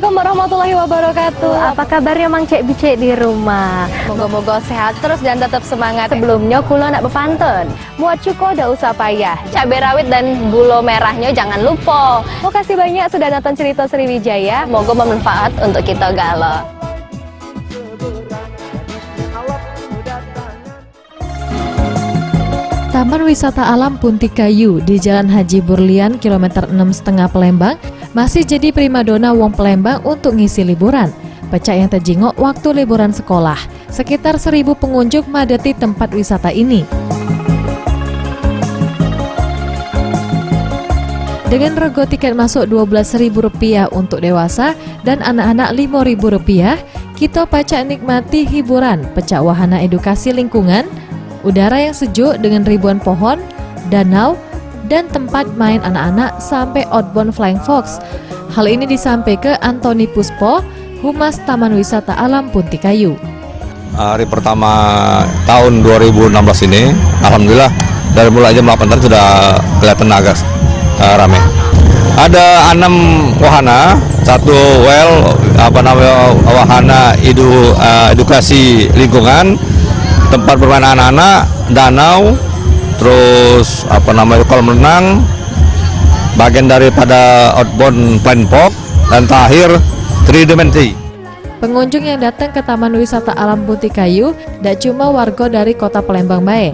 Assalamualaikum warahmatullahi wabarakatuh. Apa kabarnya Mang Cek Bicek di rumah? Moga-moga sehat terus dan tetap semangat. Sebelumnya kulo nak bepantun. Muat cuko dah usah payah. Cabai rawit dan gula merahnya jangan lupa. Makasih banyak sudah nonton cerita Sriwijaya. Moga bermanfaat untuk kita gala. Taman Wisata Alam Puntikayu di Jalan Haji Burlian kilometer 6,5 Palembang masih jadi primadona wong Palembang untuk ngisi liburan. Pecah yang terjengok waktu liburan sekolah. Sekitar 1.000 pengunjung madati tempat wisata ini. Dengan rego tiket masuk Rp12.000 untuk dewasa dan anak-anak Rp5.000, kita pacak nikmati hiburan, pecah wahana edukasi lingkungan, udara yang sejuk dengan ribuan pohon, danau, dan tempat main anak-anak sampai outbound flying fox. Hal ini disampaikan ke Antoni Puspo, Humas Taman Wisata Alam Puntikayu. Hari pertama tahun 2016 ini, alhamdulillah dari mulai jam 8 tadi sudah kelihatan agak ramai. Ada 6 wahana, 1 wahana edukasi lingkungan, tempat bermain anak-anak, danau, terus kolam renang, bagian daripada outbound flying fox, dan terakhir 3 dimensi. Pengunjung yang datang ke Taman Wisata Alam Puntikayu tidak cuma warga dari kota Palembang bae,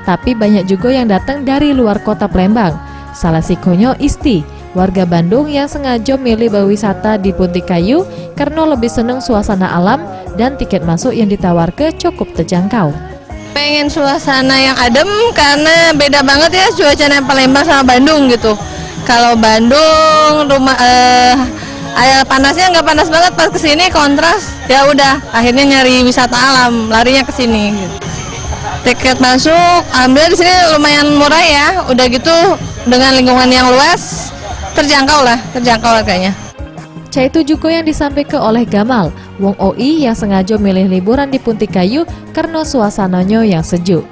tapi banyak juga yang datang dari luar kota Palembang. Salah sikonya Isti, warga Bandung yang sengaja milih berwisata di Puntikayu karena lebih senang suasana alam dan tiket masuk yang ditawarkan cukup terjangkau. Pengen suasana yang adem karena beda banget ya cuacanya Palembang sama Bandung gitu. Kalau Bandung air panasnya nggak panas banget, pas kesini kontras, ya udah akhirnya nyari wisata alam, larinya ke sini. Gitu. Tiket masuk, alhamdulillah di sini lumayan murah ya, udah gitu dengan lingkungan yang luas, terjangkau harganya. Itu juga yang disampaikan oleh Gamal, wong OI yang sengaja milih liburan di Puntikayu karena suasananya yang sejuk.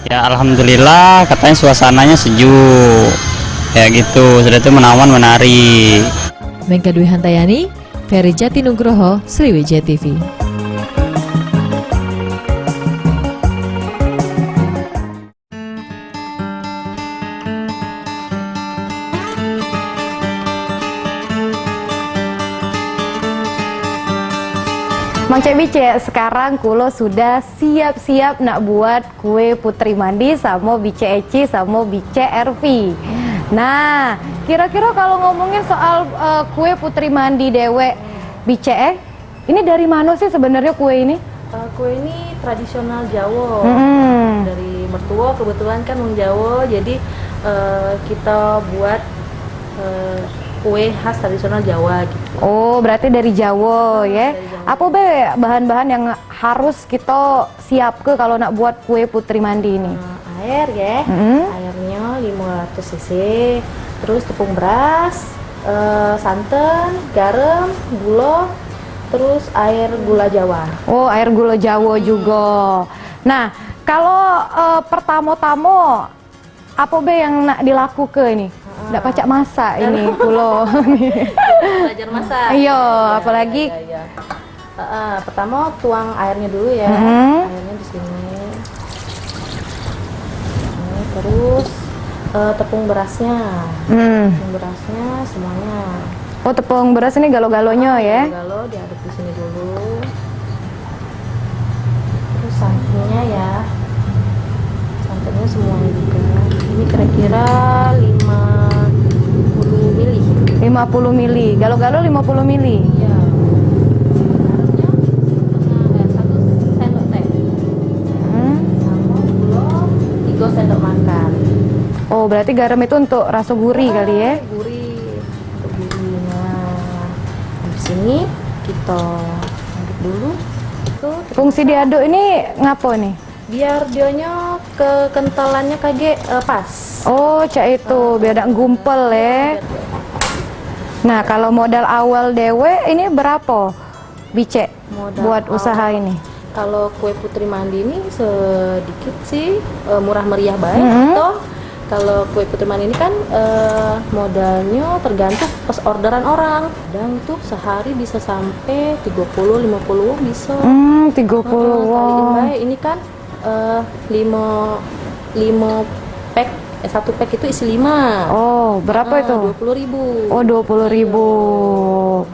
Ya alhamdulillah katanya suasananya sejuk, ya gitu, sudah itu menawan menarik. Mengka Dwi Hantayani, Ferry Jatinugroho, Sriwijaya TV. Mang Cek Bicek, sekarang kulo sudah siap-siap nak buat kue putri mandi sama Bicek Eci sama Bicek Ervi. Nah, kira-kira kalau ngomongin soal kue putri mandi dewek Bicek, ini dari mana sih sebenarnya kue ini? Kue ini tradisional Jawa, dari mertua kebetulan kan orang Jawa, jadi kita buat kue khas tradisional Jawa gitu. Oh, berarti dari Jawa ya. Apa be bahan-bahan yang harus kita siap ke kalau nak buat kue putri mandi ini? Air ya, airnya 500 cc, terus tepung beras, santan, garam, gula, terus air gula Jawa. Oh, air gula Jawa juga. Nah, kalau pertama-tama apa be yang nak dilakukan ini? Nggak pacak masak ini kulo. Belajar masak. Iya, apalagi. Ya. Pertama tuang airnya dulu ya. Airnya di sini. Terus tepung berasnya. Tepung berasnya semuanya. Oh, tepung beras ini galo-galonya ya. Galo diaduk di sini dulu. Terus santannya ya. Santannya semuanya juga. Ini kira-kira 50 mili. 50 mili. Galo-galo 50 mili. Ya. Garamnya 1 sendok teh. Sama gula 3 sendok makan. Oh, berarti garam itu untuk rasa gurih kali ya. Gurih. Untuk gurihnya. Di sini kita aduk dulu. Fungsi diaduk ini ngapo nih? Biar dionya kekentalannya kage pas. Oh, cak itu biar ada gumpel ya. Nah, kalau modal awal dewe ini berapa Bicek buat usaha ini? Kalau kue putri mandi ini sedikit sih, murah meriah baik. Atau Kalau kue Putri Mandi ini kan modalnya tergantung pas orderan orang. Kadang tuh sehari bisa sampai 30-50 bisa. 30 Kali wah. imbay ini kan 5 pack, satu pack itu isi 5. Oh, berapa itu? 20.000. Oh, 20.000.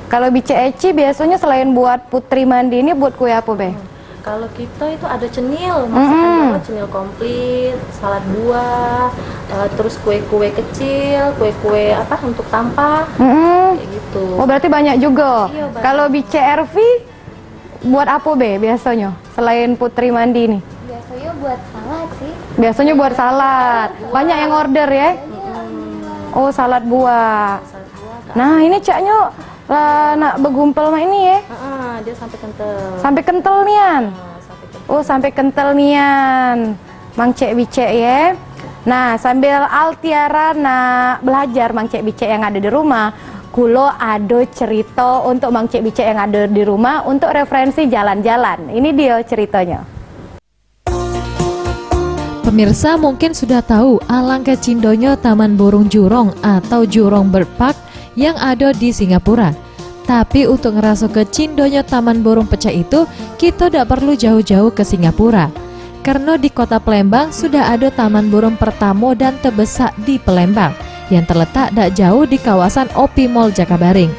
Kalau Bice Eci biasanya selain buat Putri Mandi ini buat kue apa, Be? Kalau kita itu ada cenil, masakan Jawa, cenil komplit, salad buah, terus kue-kue kecil, kue-kue apa untuk tampah, kayak gitu. Oh, berarti banyak juga. Iya, banyak. Kalau Bice RV buat apa, Be, biasanya? Selain Putri Mandi nih? Biasanya buat salad sih. Biasanya buat salad. Banyak yang order ya? Oh, salad buah. Nah, ini caknya lah nak begumpel mah ini ya. Dia sampai kental. Sampai kental nian. Oh, sampai kental nian. Mang Cek Bice ya. Nah, sambil Altiara nak belajar Mang Cek Bice yang ada di rumah, kulo ada cerita untuk Mang Cek Bice yang ada di rumah untuk referensi jalan-jalan. Ini dia ceritanya. Pemirsa mungkin sudah tahu alangkah cindonya Taman Burung Jurong atau Jurong Bird Park yang ada di Singapura. Tapi untuk ngerasa ke cindonya Taman Burung Pecah itu, kita tidak perlu jauh-jauh ke Singapura. Karena di kota Palembang sudah ada Taman Burung pertama dan terbesar di Palembang yang terletak tak jauh di kawasan Opi Mall Jakabaring.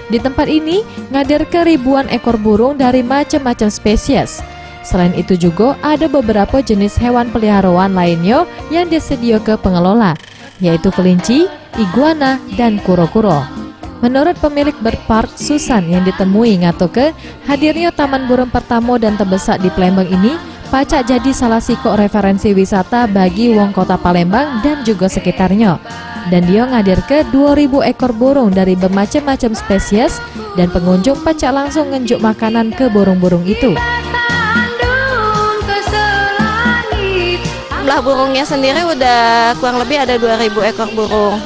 Di tempat ini ngadir ke ribuan ekor burung dari macam-macam spesies. Selain itu juga ada beberapa jenis hewan peliharaan lainnya yang disediakan ke pengelola, yaitu kelinci, iguana, dan kuro-kuro. Menurut pemilik Bird Park Susan yang ditemui ngatoke, hadirnya Taman Burung pertama dan terbesar di Palembang ini pacak jadi salah sikok referensi wisata bagi wong kota Palembang dan juga sekitarnya. Dan dia ngadir ke 2000 ekor burung dari bermacam-macam spesies dan pengunjung pacak langsung ngenjuk makanan ke burung-burung itu. Jumlah burungnya sendiri udah kurang lebih ada 2000 ekor burung.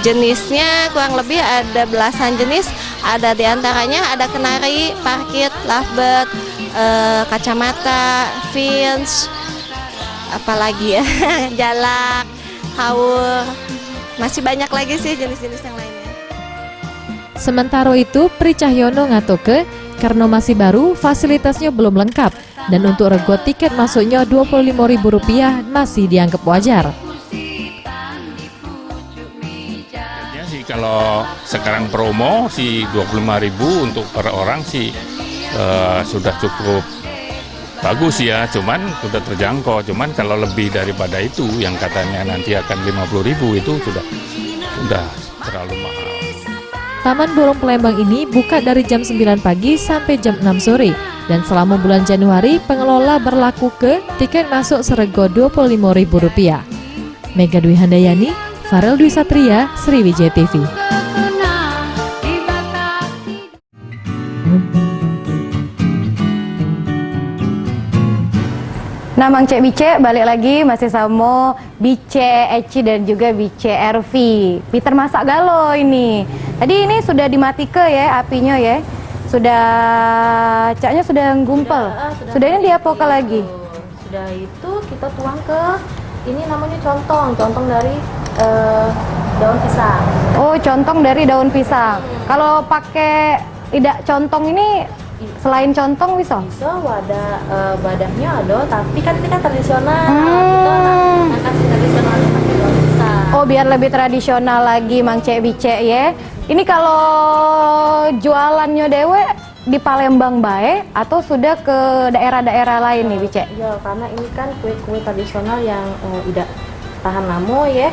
Jenisnya kurang lebih ada belasan jenis. Ada diantaranya ada kenari, parkit, lovebird, kacamata, finch, apalagi ya, jalak, haur. Masih banyak lagi sih jenis-jenis yang lainnya. Sementara itu, Pri Cahyono ngatoke, karena masih baru, fasilitasnya belum lengkap. Dan untuk rego tiket masuknya Rp25.000 masih dianggap wajar. Kalau sekarang promo sih 25.000 untuk per orang sih sudah cukup bagus ya, cuman sudah terjangkau. Cuman kalau lebih daripada itu yang katanya nanti akan 50.000 itu sudah terlalu mahal. Taman Burung Palembang ini buka dari jam 9 pagi sampai jam 6 sore. Dan selama bulan Januari, pengelola berlaku ke tiket masuk serego Rp25.000. Mega Dwi Handayani, Farel Dwi Satria, Sriwijaya TV. Nah, Mang Cek Bice balik lagi masih sama Bice Eci dan juga Bice RV. Peter masak galo ini. Tadi ini sudah dimatike ya apinya ya. Sudah caknya sudah gumpel. Sudah ini diapoka lagi. Sudah itu kita tuang ke ini namanya contong dari daun pisang. Oh, contong dari daun pisang. Kalau pakai tidak contong ini selain contong bisa? Bisa wadahnya ada, tapi kan ini kan tradisional. Kita kasih tradisionalnya pakai daun pisang. Oh, biar lebih tradisional lagi Mang Cek Bice ya. Ini kalau jualannya dewe di Palembang bae atau sudah ke daerah-daerah lain nih Bice? Ya, karena ini kan kue-kue tradisional yang tidak tahan lama ya.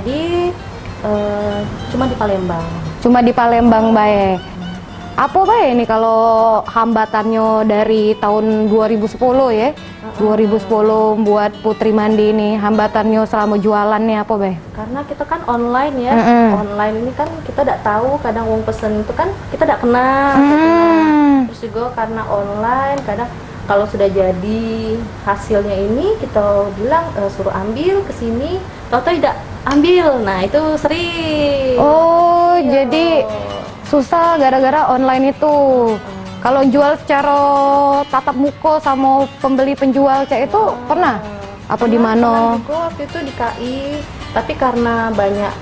Jadi cuma di Palembang. Cuma di Palembang bae. Apa bae ini kalau hambatannya dari tahun 2010 ya? 2010 buat Putri Mandi ini hambatannya selama jualannya apa bae? Karena kita kan online ya. Online ini kan kita tidak tahu, kadang wong pesen itu kan kita tidak kenal. Terus juga karena online kadang kalau sudah jadi hasilnya ini kita bilang suruh ambil ke sini, tahu-tahu tidak ambil. Nah, itu sering. Oh, jadi susah gara-gara online itu. Kalau jual secara tatap muka sama pembeli penjual cek itu pernah? Apa di mana? Juga waktu itu di KI, tapi karena banyak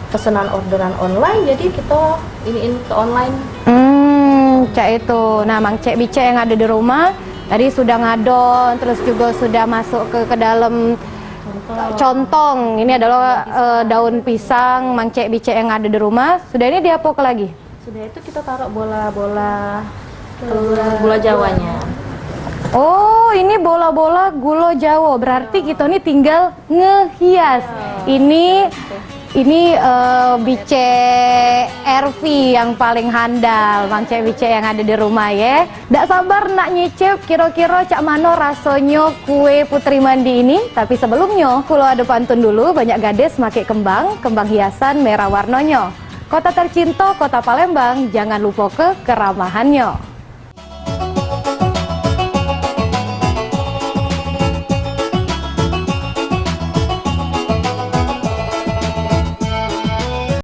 pesanan orderan online, jadi kita iniin ke online. Cak itu. Nah, Mang Cek Bice yang ada di rumah tadi sudah ngadon, terus juga sudah masuk ke dalam contong. Ini adalah daun pisang Mang Cek Bice yang ada di rumah. Sudah ini diapok lagi? Sudah itu kita taruh bola-bola gula Jawanya. Oh, ini bola-bola gula Jawa. Berarti kita ini tinggal ngehias. Ini Bice RV yang paling handal, Mang Cek Bice yang ada di rumah ya. Nggak sabar nak nyicip kira-kira cak mano rasanya kue Putri Mandi ini. Tapi sebelumnya, kulo ada pantun dulu, banyak gadis make kembang hiasan merah warnanya. Kota tercinta, kota Palembang, jangan lupa ke keramahannya.